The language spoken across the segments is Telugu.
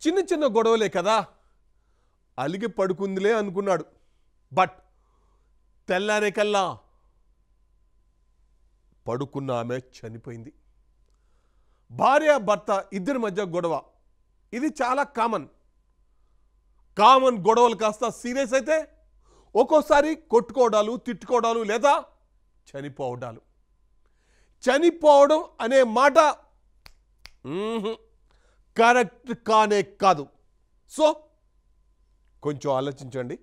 చిన్న చిన్న గొడవలే కదా అలిగి పడుకుందిలే అనుకున్నాడు. బట్ తెల్లారేకల్లా పడుకున్న ఆమె చనిపోయింది. భార్య భర్త ఇద్దరి మధ్య గొడవ, ఇది చాలా కామన్ గొడవలు కాస్త సీరియస్ అయితే ఒక్కోసారి కొట్టుకోవడాలు, తిట్టుకోవడాలు లేదా చనిపోవడం అనే మాట కరెక్ట్ కానే కాదు. సో కొంచెం ఆలోచించండి.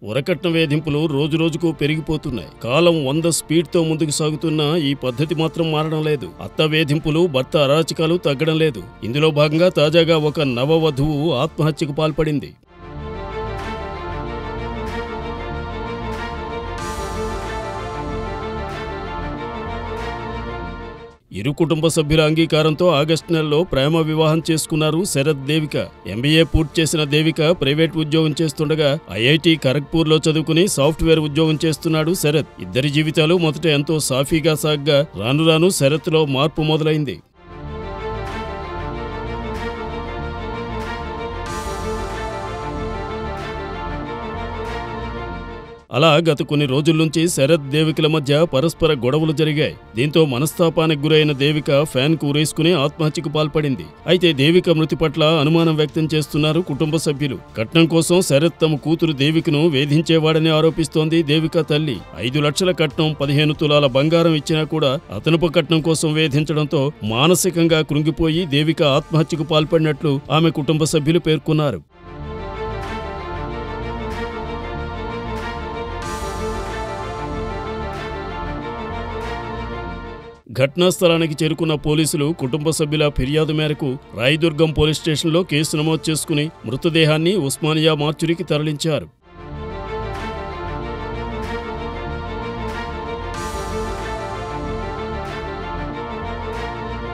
వరకట్న వేధింపులు రోజురోజుకు పెరిగిపోతున్నాయి. కాలం 100 స్పీడ్తో ముందుకు సాగుతున్న ఈ పద్ధతి మాత్రం మారడం లేదు. అత్త వేధింపులు, భర్త అరాచకాలు తగ్గడం లేదు. ఇందులో భాగంగా తాజాగా ఒక నవవధువు ఆత్మహత్యకు పాల్పడింది. ఇరు కుటుంబ సభ్యుల అంగీకారంతో ఆగస్టు నెలలో ప్రేమ వివాహం చేసుకున్నారు శరత్, దేవిక. MBA పూర్తి చేసిన దేవిక ప్రైవేట్ ఉద్యోగం చేస్తుండగా IIT ఖరగ్పూర్లో చదువుకుని సాఫ్ట్వేర్ ఉద్యోగం చేస్తున్నాడు శరత్. ఇద్దరి జీవితాలు మొదట ఎంతో సాఫీగా సాగ్గా రాను రాను శరత్లో మార్పు మొదలైంది. అలా గత కొన్ని రోజుల నుంచి శరత్, దేవికల మధ్య పరస్పర గొడవలు జరిగాయి. దీంతో మనస్తాపానికి గురైన దేవిక ఫ్యాన్కు ఉరేసుకుని ఆత్మహత్యకు పాల్పడింది. అయితే దేవిక మృతి పట్ల అనుమానం వ్యక్తం చేస్తున్నారు కుటుంబ సభ్యులు. కట్నం కోసం శరత్ తమ కూతురు దేవికను వేధించేవాడని ఆరోపిస్తోంది దేవిక తల్లి. 5 లక్షల కట్నం, 15 తులాల బంగారం ఇచ్చినా కూడా అదనపు కట్నం కోసం వేధించడంతో మానసికంగా కృంగిపోయి దేవిక ఆత్మహత్యకు పాల్పడినట్లు ఆమె కుటుంబ సభ్యులు పేర్కొన్నారు. ఘటనా స్థలానికి చేరుకున్న పోలీసులు కుటుంబ సభ్యుల ఫిర్యాదు మేరకు రాయదుర్గం పోలీస్ స్టేషన్లో కేసు నమోదు చేసుకుని మృతదేహాన్ని ఉస్మానియా మార్చురీకి తరలించారు.